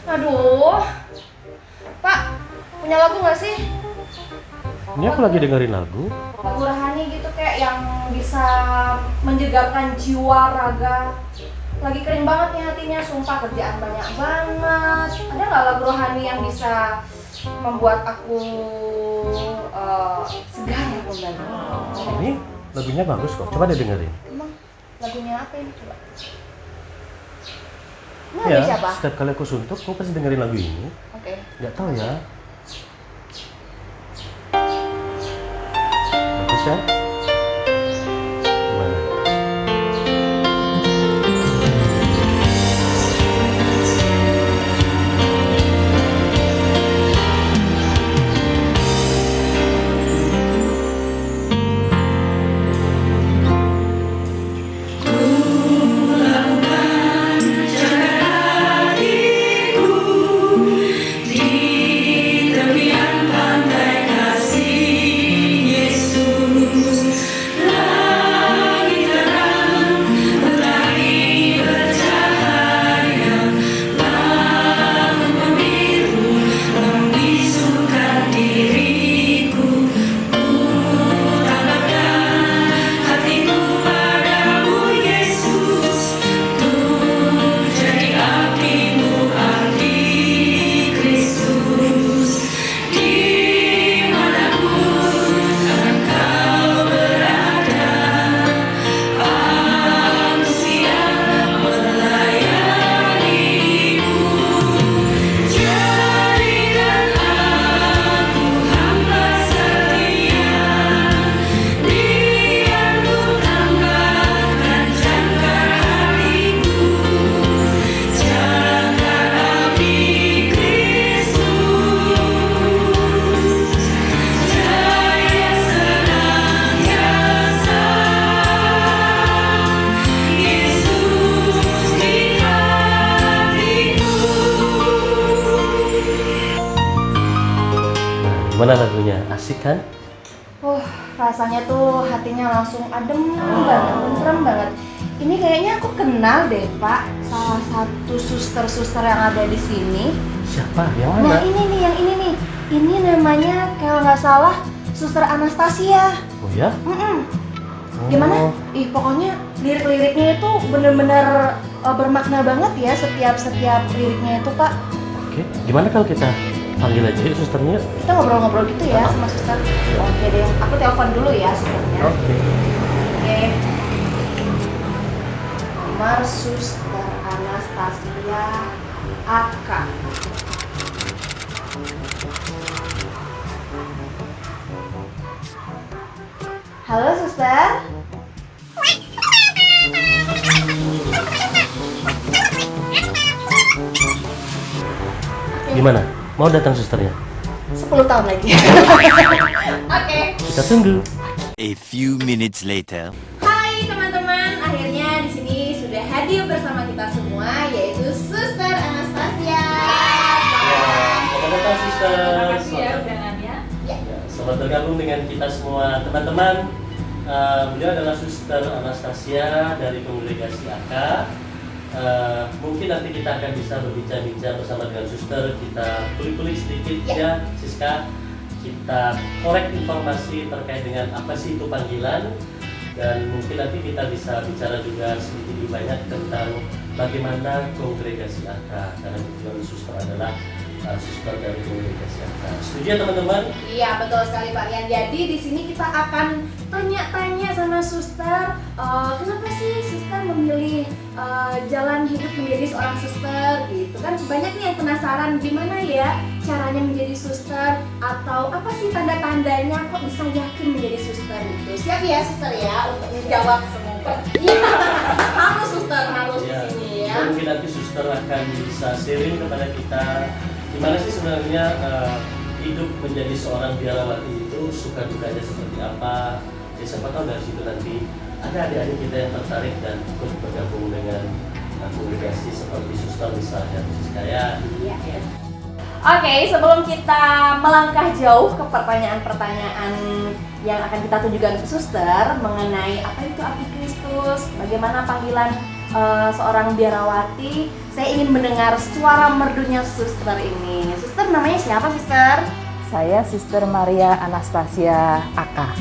Aduh, Pak, punya lagu nggak sih? Ini aku lagi dengerin lagu. Lagu rohani gitu kayak yang bisa menjegarkan jiwa raga. Lagi kering banget nih hatinya, sumpah kerjaan banyak banget. Ada nggak lagu rohani yang bisa membuat aku segar ya kembali? Ini lagunya bagus kok, coba deh dengerin. Emang lagunya apa ini coba? Ini Ya, lagu siapa? setiap kali aku suntuk, aku pasti dengerin lagu ini. Oke. Nggak tahu ya. Bagus ya? Gimana? Gimana lagunya? Asik kan? Rasanya tuh hatinya langsung adem banget, tentrem banget. Ini kayaknya aku kenal deh, Pak. Salah satu suster-suster yang ada di sini. Siapa? Yang mana? Nah, ini nih, yang ini nih. Ini namanya kalau nggak salah Suster Anastasia. Oh ya? Gimana? Pokoknya lirik-liriknya itu bener-bener bermakna banget ya, setiap liriknya itu, Pak. Oke, gimana kalau kita panggil aja yuk susternya? Kita ngobrol-ngobrol gitu ya sama suster. Oke deh, aku telepon dulu ya susternya. Oke. Oke. Nomor Suster Anastasia AK. Halo suster. Gimana? Mau datang susternya? 10 tahun lagi. Oke. Kita tunggu. A few minutes later. Hai teman-teman, akhirnya di sini sudah hadir bersama kita semua, yaitu Suster Anastasia. Selamat datang suster. Terima kasih ya undangannya. Selamat bergabung dengan kita semua teman-teman. Beliau adalah Suster Anastasia dari Kongregasi AK. Mungkin nanti kita akan bisa berbincang-bincang bersama dengan suster. Kita kulik-kulik sedikit ya, Siska. Kita korek informasi terkait dengan apa sih itu panggilan, dan mungkin nanti kita bisa bicara juga sedikit lebih banyak tentang bagaimana Kongregasi AK, karena tujuan suster adalah suster dari Kongregasi AK. Setuju ya teman-teman? Iya betul sekali Pak Rian. Jadi di sini kita akan tanya-tanya sama suster, kenapa sih suster memilih jalan hidup menjadi seorang suster gitu kan? Banyak nih yang penasaran gimana ya caranya menjadi suster, atau apa sih tanda-tandanya kok bisa yakin menjadi suster gitu. Siap ya suster ya untuk menjawab semua. Iya harus suster harus di sini ya. Mungkin nanti suster akan bisa sharing kepada kita gimana sih sebenarnya hidup menjadi seorang biarawati itu, suka dukanya seperti apa. Ya, siapa tahu dari situ nanti ada adik-adik kita yang tertarik dan ikut bergabung dengan kongregasi seperti suster misalnya, Siska ya. Iya ya. Oke, sebelum kita melangkah jauh ke pertanyaan-pertanyaan yang akan kita tunjukkan ke suster mengenai apa itu arti Kristus, bagaimana panggilan seorang biarawati, saya ingin mendengar suara merdunya suster ini. Suster namanya siapa, suster? Saya Suster Maria Anastasia Aka.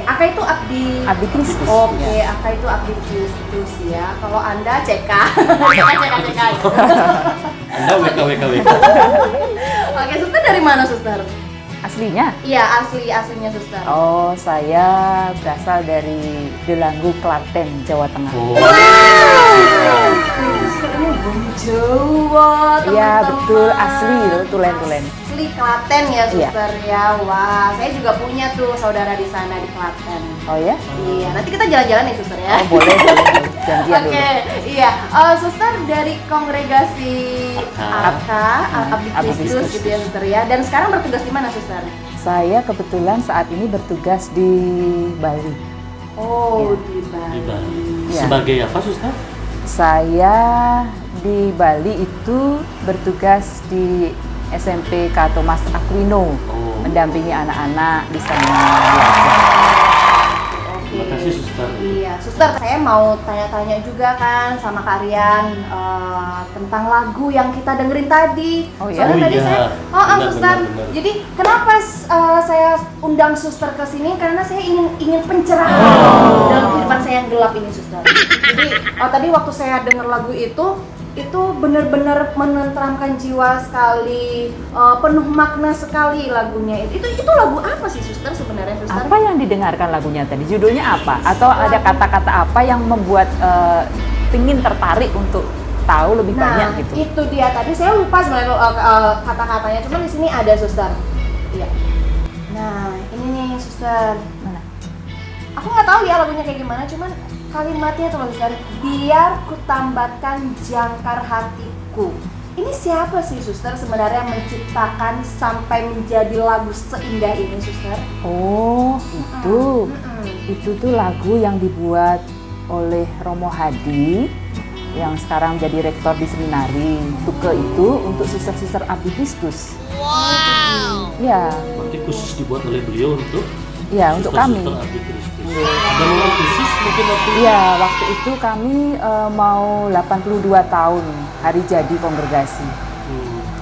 Aka itu Abdi Kristus. Oke, Ya. Aka itu Abdi Kristus ya. Kalau Anda CK. CK. Anda WKWKWK. Oke, suster dari mana, suster? Aslinya? Iya, aslinya suster. Oh, saya berasal dari Delanggu, Klaten, Jawa Tengah. Oh. Itu susternya Bung Jawa, Iya, teman-teman. betul, asli itu, tulen-tulen. Asli Klaten ya, Iya. suster ya. Wah, saya juga punya tuh saudara di sana di Klaten. Oh ya? Iya, nanti kita jalan-jalan ya, suster ya. Oh, boleh, janjian Oke, dulu. iya. Suster dari kongregasi Abdi Abdi Kristus Kristus. gitu ya, suster ya. Dan sekarang bertugas di mana, suster? Saya kebetulan saat ini bertugas di Bali. Oh, Iya. di Bali. Di Bali. Iya. Sebagai apa, Suster? Saya di Bali itu bertugas di SMP K. Thomas Aquino, Oh. mendampingi anak-anak di sana belajar. Terima kasih, Suster. Iya, suster, saya mau tanya-tanya juga kan sama kalian tentang lagu yang kita dengerin tadi. Oh, iya? Soalnya Oh, tadi iya. saya, Benar, suster. benar. Jadi kenapa saya undang suster ke sini? Karena saya ingin pencerahan dalam kehidupan saya yang gelap ini, suster. Jadi tadi waktu saya denger lagu itu benar-benar menenteramkan jiwa sekali, penuh makna sekali lagunya. Itu lagu apa sih, suster, sebenarnya, suster? Apa yang didengarkan lagunya tadi? Judulnya apa? Atau ada kata-kata apa yang membuat ingin tertarik untuk tahu lebih banyak gitu? Itu dia, tadi saya lupa sebenarnya kata-katanya, cuman di sini ada, suster. Iya. Nah, ini nih, suster. Mana? Aku nggak tahu ya lagunya kayak gimana, cuman kalimatnya tuh, suster. Biar kutambatkan jangkar hatiku. Ini siapa sih, suster, sebenarnya yang menciptakan sampai menjadi lagu seindah ini, suster? Oh, itu. Itu tuh lagu yang dibuat oleh Romo Hadi yang sekarang jadi rektor di seminari. Tuke itu untuk suster-suster Abdi Kristus. Wow. Ya, Berarti khusus dibuat oleh beliau untuk ya untuk kami. Suster Abdi Kristus. Ada momen khusus mungkin waktu itu? Iya, waktu itu kami mau 82 tahun hari jadi kongregasi.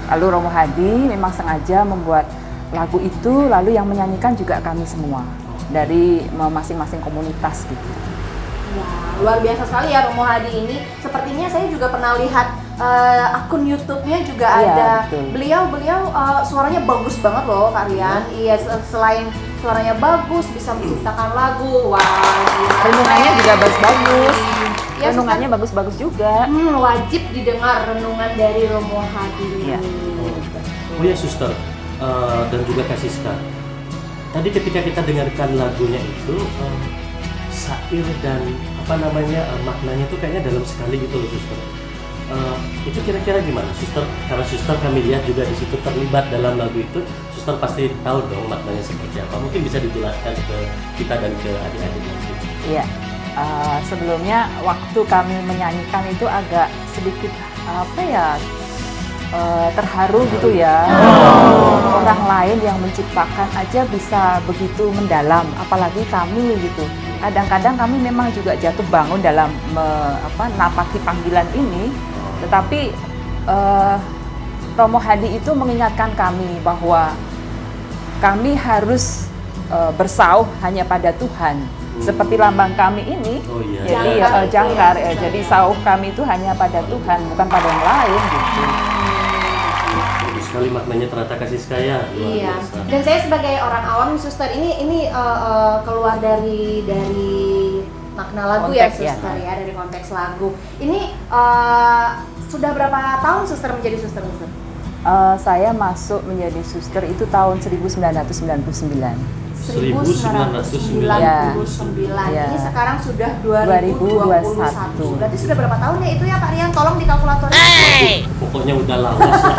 Lalu Romo Hadi memang sengaja membuat lagu itu, lalu yang menyanyikan juga kami semua dari masing-masing komunitas gitu. Wah, luar biasa sekali ya Romo Hadi ini. Sepertinya saya juga pernah lihat akun YouTube-nya juga Iya, ada. betul. Beliau suaranya bagus banget loh, kalian. Iya, selain suaranya bagus, bisa menciptakan lagu. Wah, gila. Renungannya juga bagus-bagus. Ya, Renungannya bagus-bagus juga. wajib didengar renungan dari Romo Hadi ini. Iya. Oh ya, Suster, dan juga Kak Siska. Tadi ketika kita dengarkan lagunya itu, syair dan maknanya itu kayaknya dalam sekali gitu loh, Suster. Itu kira-kira gimana, Suster? Karena Suster kami lihat juga di situ terlibat dalam lagu itu, Suster pasti tahu dong maknanya seperti apa. Mungkin bisa dijelaskan ke kita dan ke adik-adik nanti. Iya. Sebelumnya waktu kami menyanyikan itu agak sedikit terharu gitu ya. Orang lain yang menciptakan aja bisa begitu mendalam, apalagi kami gitu. Kadang-kadang kami memang juga jatuh bangun dalam napaki panggilan ini, tetapi Romo Hadi itu mengingatkan kami bahwa kami harus bersauh hanya pada Tuhan. Seperti lambang kami ini, Oh iya. jadi Jangkar itu jangkar, ya, jadi sauh kami itu hanya pada Tuhan, bukan pada yang lain gitu. Bagus sekali maknanya ternyata Kak Siska ya. Luar Iya. biasa. Dan saya sebagai orang awam, suster, ini keluar dari makna lagu ya, Konteks, ya. suster ya, dari konteks lagu. Ini sudah berapa tahun suster menjadi suster? Saya masuk menjadi suster itu tahun 1999. 1999. Ya. Ini sekarang sudah 2021. 2021. Berarti sudah berapa tahun ya itu ya, Pak Rian? Tolong di kalkulator. Pokoknya udah lawas lah.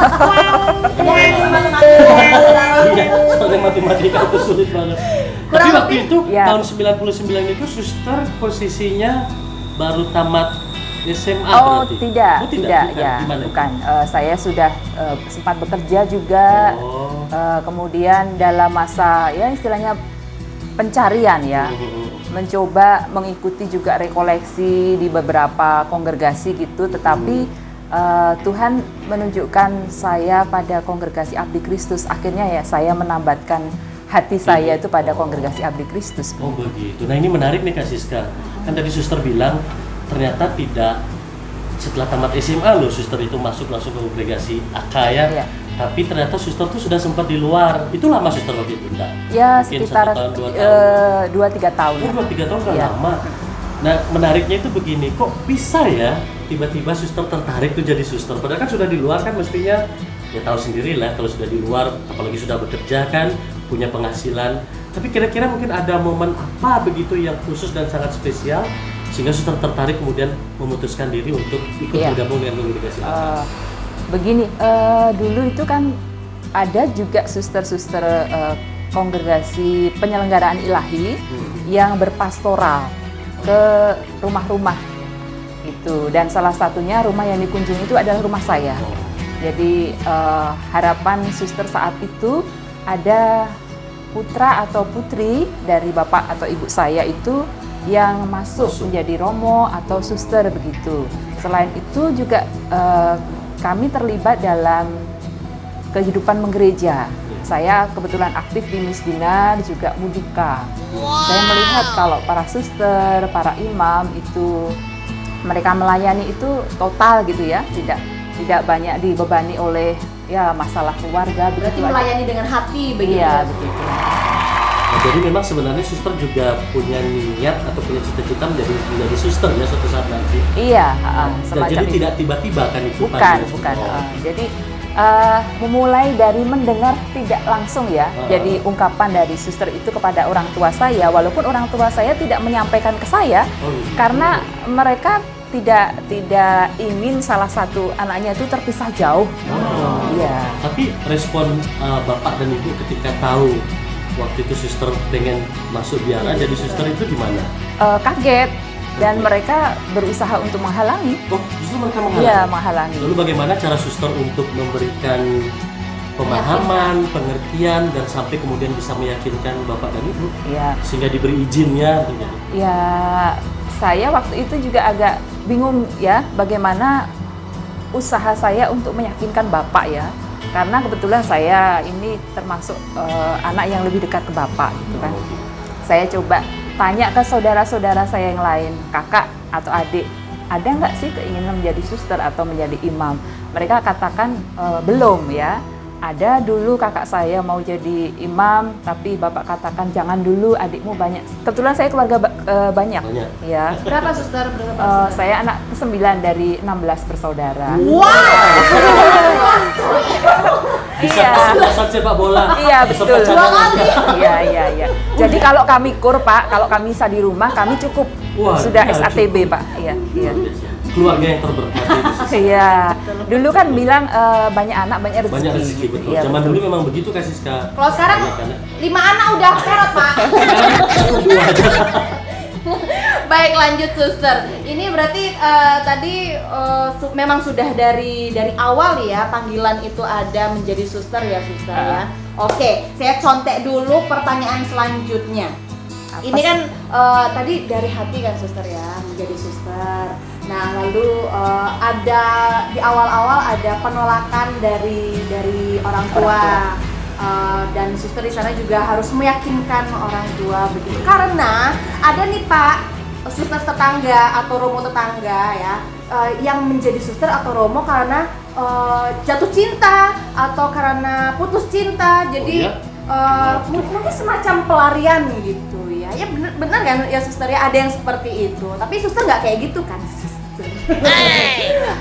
Iya, soalnya matematika itu sulit banget. Tapi Kurang waktu lebih- itu Ya. tahun 99 itu Suster posisinya baru tamat SMA Oh berarti? tidak, Oh, tidak, bukan. ya, Gimana? bukan. Saya sudah sempat bekerja juga. Oh. Kemudian dalam masa ya istilahnya pencarian ya. mencoba mengikuti juga rekoleksi di beberapa kongregasi gitu, tetapi Tuhan menunjukkan saya pada kongregasi Abdi Kristus. Akhirnya ya saya menambatkan hati saya itu pada kongregasi Abdi Kristus. Oh begitu. Nah ini menarik nih Kak Siska. Kan tadi suster bilang ternyata tidak setelah tamat SMA loh suster itu masuk langsung ke kongregasi AK ya. Iya. Tapi ternyata suster tuh sudah sempat di luar. Itu lama suster waktu itu enggak? Ya Mungkin sekitar 1 tahun, 2 tahun. 2-3 tahun. Oh 2-3 tahun kan Iya. lama. Nah menariknya itu begini, kok bisa ya tiba-tiba suster tertarik tuh jadi suster? Padahal kan sudah di luar kan mestinya ya tahu sendiri lah kalau sudah di luar, apalagi sudah bekerja kan, punya penghasilan. Tapi kira-kira mungkin ada momen apa begitu yang khusus dan sangat spesial sehingga suster tertarik kemudian memutuskan diri untuk ikut Iya. bergabung dengan kongregasi AK? Begini, dulu itu kan ada juga suster-suster kongregasi penyelenggaraan ilahi yang berpastoral ke rumah-rumah itu, dan salah satunya rumah yang dikunjungi itu adalah rumah saya. Jadi harapan suster saat itu ada putra atau putri dari bapak atau ibu saya itu yang masuk menjadi romo atau suster begitu. Selain itu juga kami terlibat dalam kehidupan menggereja. Saya kebetulan aktif di Misdinar, juga Mudika. Saya melihat kalau para suster, para imam itu mereka melayani itu total gitu ya, tidak banyak dibebani oleh ya masalah keluarga. Berarti begitu aja. melayani dengan hati begitu. Iya begitu. Nah, jadi memang sebenarnya suster juga punya niat atau punya cita-cita menjadi suster ya suatu saat nanti. Iya, Nah, semacam jadi itu. tidak tiba-tiba kan itu Bukan. Jadi memulai dari mendengar tidak langsung ya. Jadi ungkapan dari suster itu kepada orang tua saya, walaupun orang tua saya tidak menyampaikan ke saya, karena mereka tidak ingin salah satu anaknya itu terpisah jauh. Iya. Tapi respon bapak dan ibu ketika tahu waktu itu suster pengen masuk biara jadi suster itu gimana? Kaget, dan mereka berusaha untuk menghalangi. Oh, justru mereka menghalangi? Iya, menghalangi. Lalu bagaimana cara suster untuk memberikan pemahaman, pengertian, dan sampai kemudian bisa meyakinkan bapak dan ibu? Iya. Sehingga diberi izinnya untuk jadi? Ya, saya waktu itu juga agak bingung ya bagaimana usaha saya untuk meyakinkan bapak ya. Karena kebetulan saya ini termasuk anak yang lebih dekat ke bapak gitu kan. Saya coba tanya ke saudara-saudara saya yang lain, kakak atau adik, ada nggak sih keinginan menjadi suster atau menjadi imam? Mereka katakan belum ya. Ada dulu kakak saya mau jadi imam, tapi bapak katakan jangan dulu, adikmu banyak. Kebetulan saya keluarga banyak. Ya. Berapa suster? Berapa? Saya anak ke-9 dari 16 bersaudara. Bisa Iya. kesebelasan sepak bola. Iya, betul. Beserta cadangan. Iya. Jadi kalau kami kur Pak, kalau kami bisa di rumah, kami cukup. Wah, Sudah iya, SATB Pak. Iya. Keluarga yang terberkati itu sih. Iya. Dulu kan bilang banyak anak banyak rezeki. Banyak rezeki, betul. Iya, Zaman betul. dulu memang begitu Kak Siska. Kalau sekarang Banyak anak. 5 anak udah perot, Pak. Dua aja. Baik, lanjut suster. Ini berarti tadi memang sudah dari awal ya panggilan itu ada menjadi suster ya suster ya. Oke, saya contek dulu pertanyaan selanjutnya. Apa Ini sih? kan tadi dari hati kan suster ya menjadi suster. Nah lalu ada di awal-awal ada penolakan dari orang tua. Dan suster di sana juga harus meyakinkan orang tua begitu. Karena ada nih Pak, suster tetangga atau romo tetangga ya, yang menjadi suster atau romo karena jatuh cinta atau karena putus cinta. Jadi mungkin semacam pelarian gitu ya. Ya benar kan ya suster ya, ada yang seperti itu. Tapi suster nggak kayak gitu kan suster.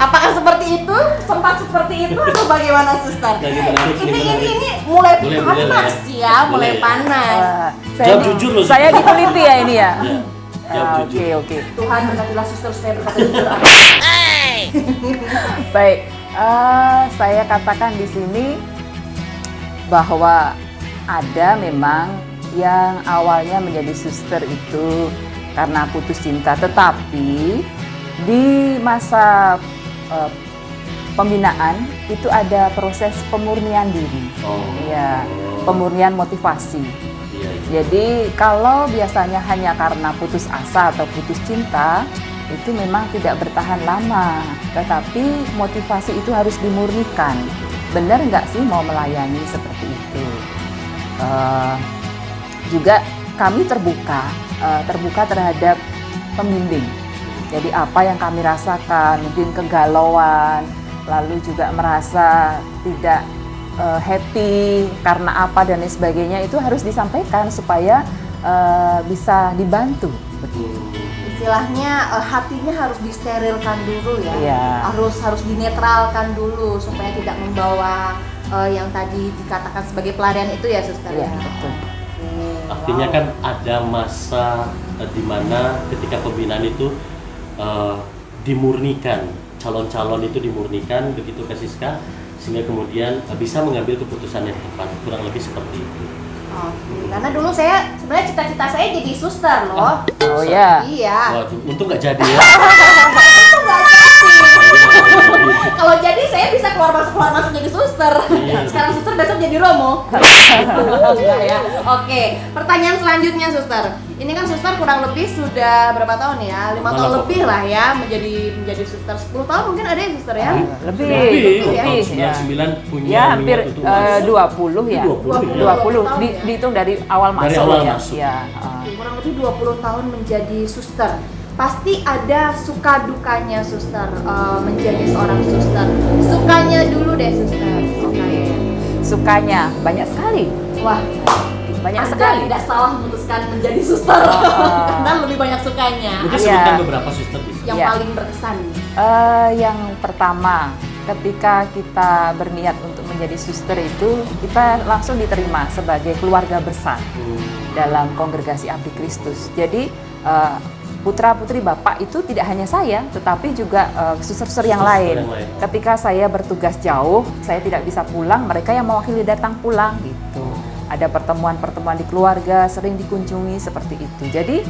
Apakah seperti itu? Sempat seperti itu atau bagaimana suster? Ini mulai panas ya, mulai panas. Jawab jujur loh. Saya diteliti ya ini ya. Iya. Jawab jujur. Oke. Tuhan berkatilah suster supaya berkata jujur. Baik, saya katakan di sini bahwa ada memang yang awalnya menjadi suster itu karena putus cinta, tetapi di masa pembinaan itu ada proses pemurnian diri, Oh. ya, pemurnian motivasi. Iya. Jadi kalau biasanya hanya karena putus asa atau putus cinta, itu memang tidak bertahan lama. Tetapi motivasi itu harus dimurnikan. Benar nggak sih mau melayani seperti itu? Juga kami terbuka terhadap pembimbing. Jadi apa yang kami rasakan, mungkin kegalauan, lalu juga merasa tidak happy karena apa dan lain sebagainya, itu harus disampaikan supaya bisa dibantu. Istilahnya hatinya harus disterilkan dulu ya. Iya. Harus dinetralkan dulu supaya tidak membawa yang tadi dikatakan sebagai pelarian itu ya, Suster. Iya, betul. Artinya kan ada masa di mana ketika pembinaan itu dimurnikan, calon-calon itu dimurnikan, begitu Kak Siska, sehingga kemudian bisa mengambil keputusan yang tepat, kurang lebih seperti itu. Oke, karena dulu saya sebenarnya cita-cita saya jadi suster loh. Oh ya. Iya. Waduh, untung nggak jadi ya. Itu nggak jadi. Kalau jadi saya bisa keluar masuk jadi suster. Iya. Sekarang suster, besok jadi romo. Enggak ya. Oke, pertanyaan selanjutnya, Suster. Ini kan Suster kurang lebih sudah berapa tahun ya? 5 tahun lebih lah ya menjadi suster. 10 tahun mungkin ada ya, Suster ya? Lebih Tahun ya. 99 punya Ya hampir niat untuk masuk. 20 ya. 20 tahun ya? Dihitung dari awal Dari masuk awal ya. masuk. Ya. Oke, kurang lebih 20 tahun menjadi suster. Pasti ada suka dukanya Suster menjadi seorang suster. Sukanya dulu deh, Suster. Sukanya banyak sekali. Wah, Banyak Anda sekali. tidak salah memutuskan menjadi suster karena lebih banyak sukanya. Mungkin Iya. sebutkan beberapa suster bisa. Yang Iya. paling berkesan. Yang pertama, ketika kita berniat untuk menjadi suster itu, kita langsung diterima sebagai keluarga besar dalam kongregasi Abdi Kristus. Jadi putra-putri Bapak itu tidak hanya saya, tetapi juga suster-suster yang lain. Ketika saya bertugas jauh, saya tidak bisa pulang, mereka yang mewakili datang pulang gitu. Ada pertemuan-pertemuan di keluarga, sering dikunjungi seperti itu. Jadi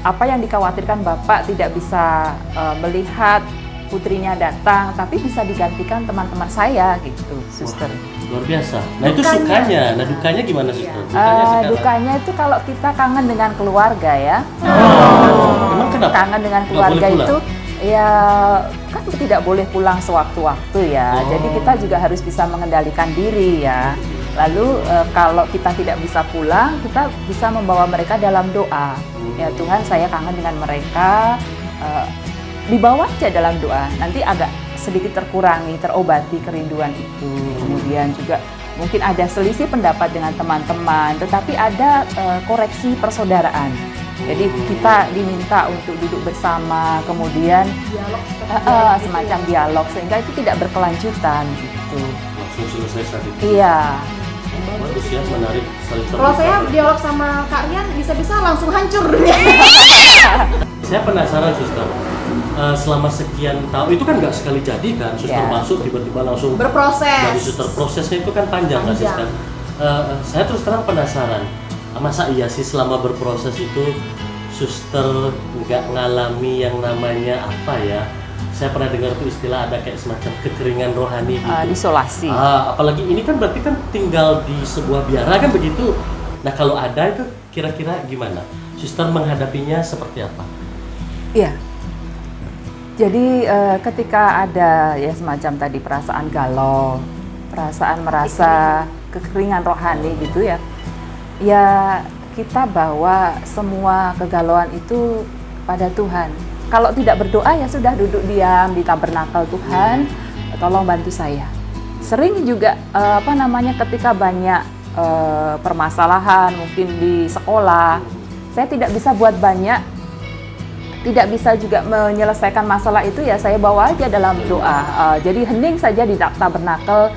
apa yang dikhawatirkan Bapak tidak bisa melihat putrinya datang, tapi bisa digantikan teman-teman saya gitu, suster. Luar biasa. Nah itu sukanya, nah dukanya gimana suster? Dukanya sekarang. Dukanya itu kalau kita kangen dengan keluarga ya. Emang kenapa? Kangen dengan Nggak keluarga boleh pulang? itu ya kan tidak boleh pulang sewaktu-waktu ya. Oh. Jadi kita juga harus bisa mengendalikan diri ya. Lalu kalau kita tidak bisa pulang, kita bisa membawa mereka dalam doa. Ya Tuhan, saya kangen dengan mereka. Dibawa aja dalam doa. Nanti agak sedikit terkurangi, terobati kerinduan itu. Kemudian juga mungkin ada selisih pendapat dengan teman-teman, tetapi ada koreksi persaudaraan. Jadi kita diminta untuk duduk bersama, kemudian Dialog semacam dialog sehingga itu tidak berkelanjutan gitu. Langsung selesai saat itu. Iya. Bagus ya, menarik, saling terbuka. Kalau saya dialog sama Kak Rian bisa-bisa langsung hancur dunia. Saya penasaran suster, selama sekian tahun itu kan nggak sekali jadi kan, suster Ya. masuk tiba-tiba langsung jadi Berproses. suster, prosesnya itu kan panjang kan Panjang. Siska? Saya terus terang penasaran, masa iya sih selama berproses itu suster nggak ngalami yang namanya apa ya? Saya pernah dengar tuh istilah ada kayak semacam kekeringan rohani gitu. Isolasi. Apalagi ini kan berarti kan tinggal di sebuah biara kan begitu. Nah kalau ada itu kira-kira gimana? Suster menghadapinya seperti apa? Iya. Jadi ketika ada ya semacam tadi perasaan galau, perasaan merasa kekeringan rohani gitu ya, ya kita bawa semua kegalauan itu pada Tuhan. Kalau tidak berdoa ya sudah duduk diam di tabernakel Tuhan, tolong bantu saya. Sering juga ketika banyak permasalahan mungkin di sekolah, saya tidak bisa buat banyak, tidak bisa juga menyelesaikan masalah itu ya saya bawa aja dalam doa. Jadi hening saja di tabernakel,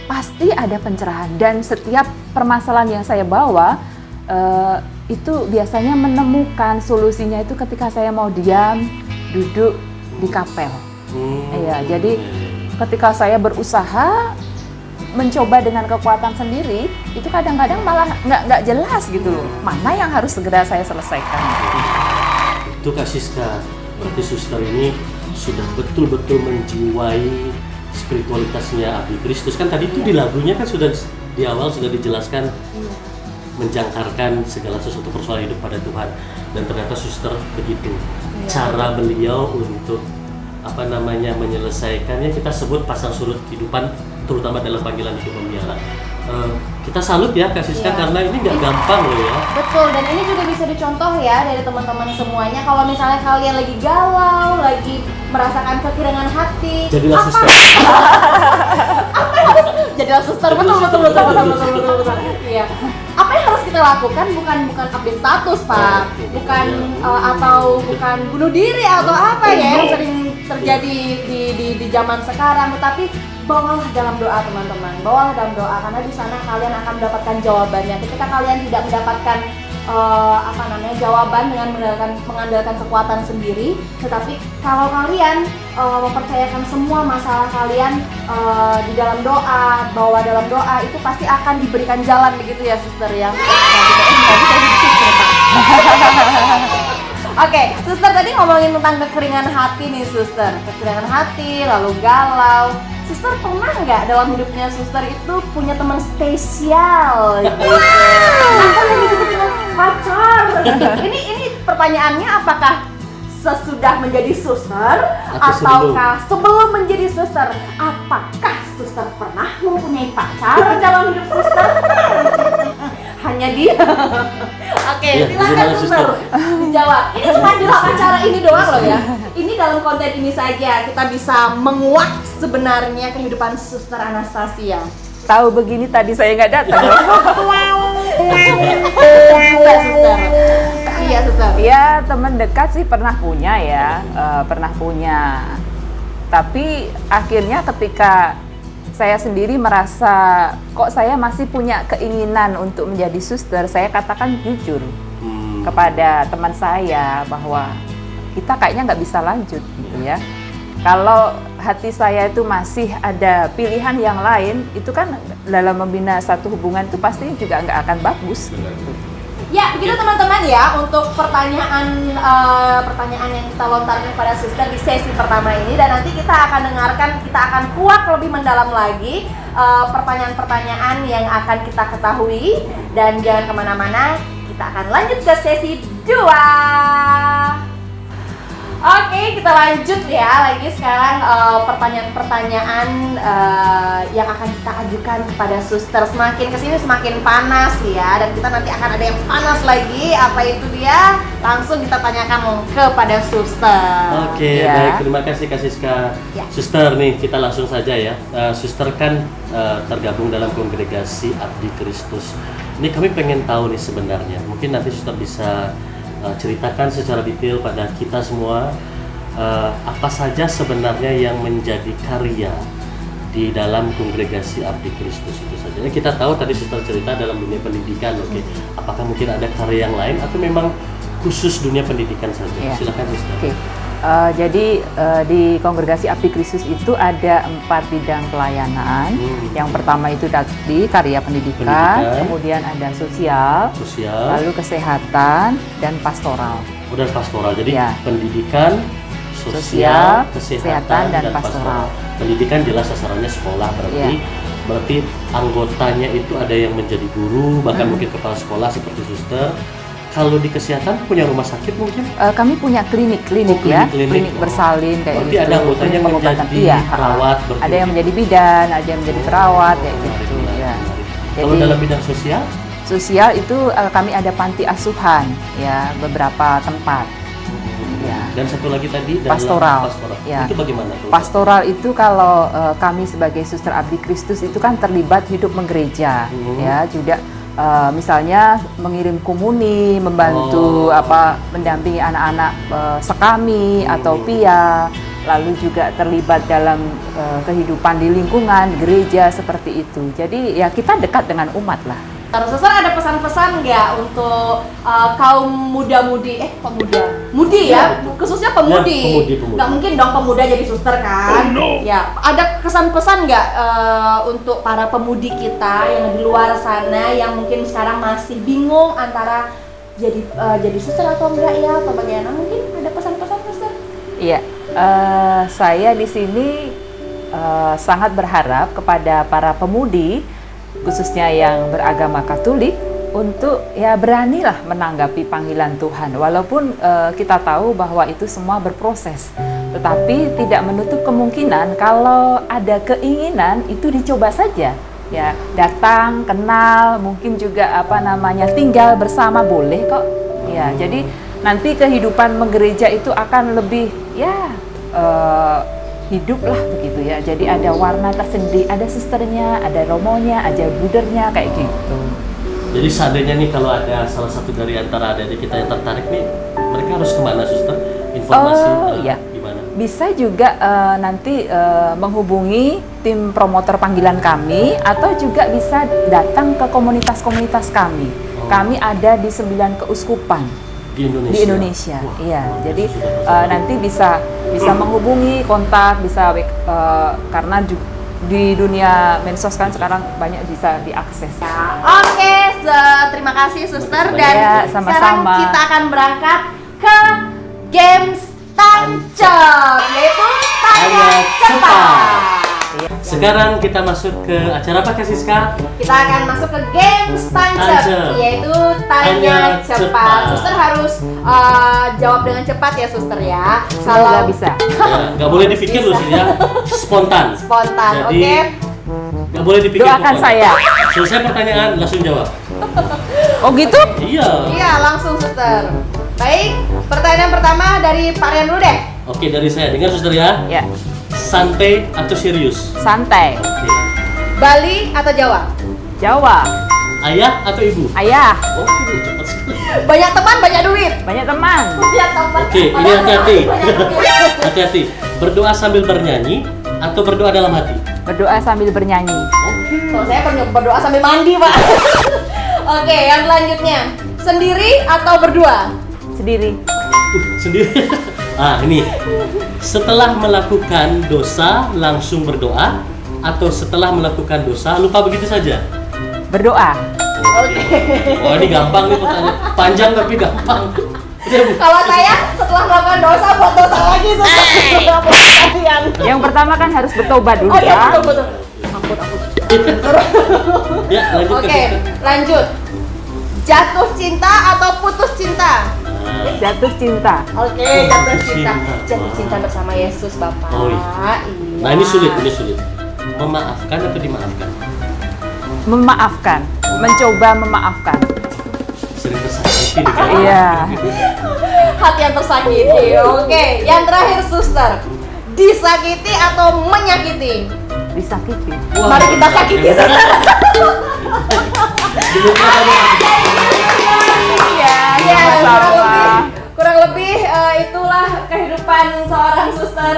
pasti ada pencerahan dan setiap permasalahan yang saya bawa itu biasanya menemukan solusinya itu ketika saya mau diam, duduk di kapel. Iya, jadi ketika saya berusaha mencoba dengan kekuatan sendiri, itu kadang-kadang malah nggak jelas gitu loh. Mana yang harus segera saya selesaikan. Itu Kak Siska, berarti suster ini sudah betul-betul menjiwai spiritualitasnya Abdi Kristus. Kan tadi itu di lagunya kan sudah di awal sudah dijelaskan menjangkarkan segala sesuatu persoalan hidup pada Tuhan. Dan ternyata suster begitu cara beliau untuk menyelesaikannya, kita sebut pasang surut kehidupan, terutama dalam panggilan hidup membiara. Kita salut ya Kak Siska, karena ini nggak gampang loh ya. Betul, dan ini juga bisa dicontoh ya dari teman-teman semuanya. Kalau misalnya kalian lagi galau, lagi merasakan kekirangan hati, Jadilah suster. jadilah suster. Betul. Iya. Apa yang harus kita lakukan? Bukan update status, Pak. Bukan bukan bunuh diri atau apa ya yang sering terjadi di zaman sekarang, tetapi bawalah dalam doa, teman-teman. Bawalah dalam doa, karena di sana kalian akan mendapatkan jawabannya. Ketika kalian tidak mendapatkan jawaban dengan mengandalkan kekuatan sendiri, tetapi kalau kalian mempercayakan semua masalah kalian di dalam doa, bawa dalam doa, itu pasti akan diberikan jalan, begitu ya, suster ya. Oke, suster tadi ngomongin tentang kekeringan hati nih, suster. Kekeringan hati, lalu galau. Suster pernah nggak dalam hidupnya suster itu punya teman spesial gitu? Atau yang disebut dengan pacar? Ini pertanyaannya, apakah sesudah menjadi suster ataukah sebelum menjadi suster? Apakah suster pernah mempunyai pacar dalam hidup suster? Hanya dia. Oke, silakan suster dijawab. Ini cuma di acara ini doang loh ya. Ini dalam konten ini saja kita bisa menguak sebenarnya kehidupan suster Anastasia. Tahu begini tadi saya nggak datang. Suster. Iya, suster. Ya, teman dekat sih pernah punya ya, pernah punya. Tapi akhirnya ketika saya sendiri merasa kok saya masih punya keinginan untuk menjadi suster, saya katakan jujur kepada teman saya bahwa kita kayaknya nggak bisa lanjut gitu ya. Kalau hati saya itu masih ada pilihan yang lain, itu kan dalam membina satu hubungan itu pasti juga nggak akan bagus. Ya, begitu teman-teman ya, untuk pertanyaan yang kita lontarkan pada suster di sesi pertama ini, dan nanti kita akan dengarkan, kita akan kuak lebih mendalam lagi pertanyaan-pertanyaan yang akan kita ketahui, dan jangan kemana-mana, kita akan lanjut ke sesi 2. Oke, kita lanjut ya lagi sekarang pertanyaan-pertanyaan yang akan kita ajukan kepada suster. Semakin kesini semakin panas ya, dan kita nanti akan ada yang panas lagi. Apa itu dia? Langsung kita tanyakan kepada suster. Oke, Ya. baik, terima kasih Kak Siska. Ya. Suster nih, kita langsung saja ya. Suster kan tergabung dalam kongregasi Abdi Kristus. Ini kami pengen tahu nih sebenarnya. Mungkin nanti suster bisa ceritakan secara detail pada kita semua apa saja sebenarnya yang menjadi karya di dalam kongregasi Abdi Kristus itu saja. Kita tahu tadi suster cerita dalam dunia pendidikan, oke. Apakah mungkin ada karya yang lain atau memang khusus dunia pendidikan saja? Ya. Silakan suster. Oke. Jadi di kongregasi Abdi Kristus itu ada 4 bidang pelayanan. Yang pertama itu tadi karya pendidikan, kemudian ada sosial, lalu kesehatan dan pastoral. Dan pastoral. Jadi Ya. pendidikan, sosial, kesehatan dan pastoral. Pendidikan jelas sasarannya sekolah, berarti anggotanya itu ada yang menjadi guru, bahkan mungkin kepala sekolah seperti suster. Kalau di kesehatan punya rumah sakit mungkin? Kami punya klinik ya, klinik bersalin kayak berarti gitu. ada anggotanya yang pengobatan. menjadi Iya, perawat. ada yang menjadi bidan, ada yang menjadi perawat kayak gitu. Ya. Kalau Jadi dalam bidang sosial itu kami ada panti asuhan ya, beberapa tempat. Ya. dan satu lagi tadi dalam Pastoral. Ya. Itu bagaimana tuh? Pastoral itu kalau kami sebagai suster Abdi Kristus itu kan terlibat hidup menggereja ya, juga misalnya mengirim komuni, membantu mendampingi anak-anak sekami atau pia, lalu juga terlibat dalam kehidupan di lingkungan gereja seperti itu. Jadi ya kita dekat dengan umat lah. Suster ada pesan-pesan nggak untuk kaum mudi ya, khususnya pemudi. Pemudi. Nggak mungkin dong pemuda jadi suster kan? Ya, ada kesan-pesan nggak untuk para pemudi kita yang di luar sana yang mungkin sekarang masih bingung antara jadi suster atau enggak ya, atau bagaimana? Mungkin ada pesan-pesan, suster? Iya, saya di sini sangat berharap kepada para pemudi, khususnya yang beragama Katolik, untuk ya beranilah menanggapi panggilan Tuhan. Walaupun kita tahu bahwa itu semua berproses, tetapi tidak menutup kemungkinan kalau ada keinginan itu dicoba saja. Ya, datang, kenal, mungkin juga tinggal bersama boleh kok. Ya, jadi nanti kehidupan menggereja itu akan lebih hidup lah begitu ya. Jadi ada warna tersendiri, ada susternya, ada romonya, ada budernya kayak gitu. Jadi seandainya nih kalau ada salah satu dari antara adik-adik kita yang tertarik nih, mereka harus kemana suster? Informasi Ya. gimana? Bisa juga nanti menghubungi tim promotor panggilan kami atau juga bisa datang ke komunitas-komunitas kami. Kami ada di 9 keuskupan Di Indonesia. di Indonesia. Wah, Iya, luar jadi biasa, sudah nanti bisa menghubungi, kontak, bisa karena di dunia medsos kan sekarang banyak bisa diakses. Oke, terima kasih suster dan Ya, sekarang sama-sama. kita akan berangkat ke games tancap, yaitu tanya cepat. Sekarang kita masuk ke acara apa Kak Siska? Kita akan masuk ke games tancap, Tancap. yaitu tanya Tanya cepat. cepat. Suster harus jawab dengan cepat ya suster ya. Kalau bisa. Ya, nggak boleh dipikir loh sih ya, spontan. Spontan, Jadi, oke? nggak boleh dipikir. Doakan pokoknya. saya. Selesai pertanyaan langsung jawab. Oh gitu? Iya. Iya, langsung suster. Baik, pertanyaan pertama dari Pak Rian dulu deh. Oke, dari saya. Dengar suster ya. Ya, Santai atau serius? santai. Oke. Bali atau Jawa? Jawa. Ayah atau ibu? Ayah, Oke, cepat sekali. Banyak teman, banyak duit. banyak teman. Banyak teman. Oke, ini banyak hati-hati. teman, banyak duit. Hati-hati. Berdoa sambil bernyanyi atau berdoa dalam hati? Berdoa sambil bernyanyi. Kalau saya pernah berdoa sambil mandi, Pak. Oke, yang selanjutnya. Sendiri atau berdua? Sendiri. Sendiri. Ini. Setelah melakukan dosa langsung berdoa atau setelah melakukan dosa lupa begitu saja? Berdoa. Oke. Oh, ini gampang nih pertanyaan. Panjang tapi gampang. Udah, Bu. Kalau saya setelah melakukan dosa buat dosa lagi sudah kalian. Yang pertama kan harus bertobat dulu Oh iya, ya. betul. Ampun. Ya, lanjut ke Oke, situ. lanjut. Jatuh cinta atau putus cinta? Jatuh cinta. Oke, jatuh cinta. cinta. Jatuh cinta bersama Yesus, Bapak. Oh, iya. Iya. Nah, ini sulit. Memaafkan atau dimaafkan? Memaafkan. Mencoba memaafkan. Sering tersakiti nih, Kak. Iya. Hati yang tersakiti. Oke, yang terakhir suster. Disakiti atau menyakiti? Disakiti. Wah, Mari kita sakiti suster. Iya, Ya, sama-sama. kurang lebih itulah kehidupan seorang suster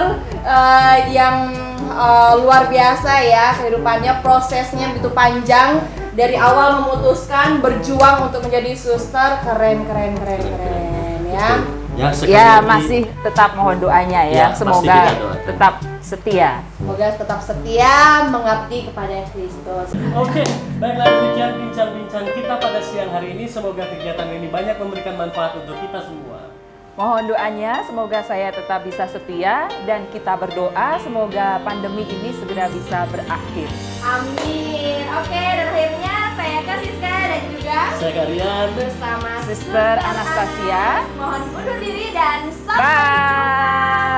yang luar biasa ya kehidupannya, prosesnya begitu panjang dari awal memutuskan berjuang untuk menjadi suster, keren ya. Ya, sekali Ya, lagi. masih tetap mohon doanya Ya, ya. pasti Semoga kita doakan. tetap setia. Semoga tetap setia mengabdi kepada Kristus. Oke, baiklah demikian bincang-bincang kita pada siang hari ini. Semoga kegiatan ini banyak memberikan manfaat untuk kita semua. Mohon doanya, semoga saya tetap bisa setia dan kita berdoa semoga pandemi ini segera bisa berakhir. Amin. Oke, dan akhirnya saya Kak Siska dan juga Saya Karian. bersama Suster Anastasia. Mohon undur diri dan sampai Bye.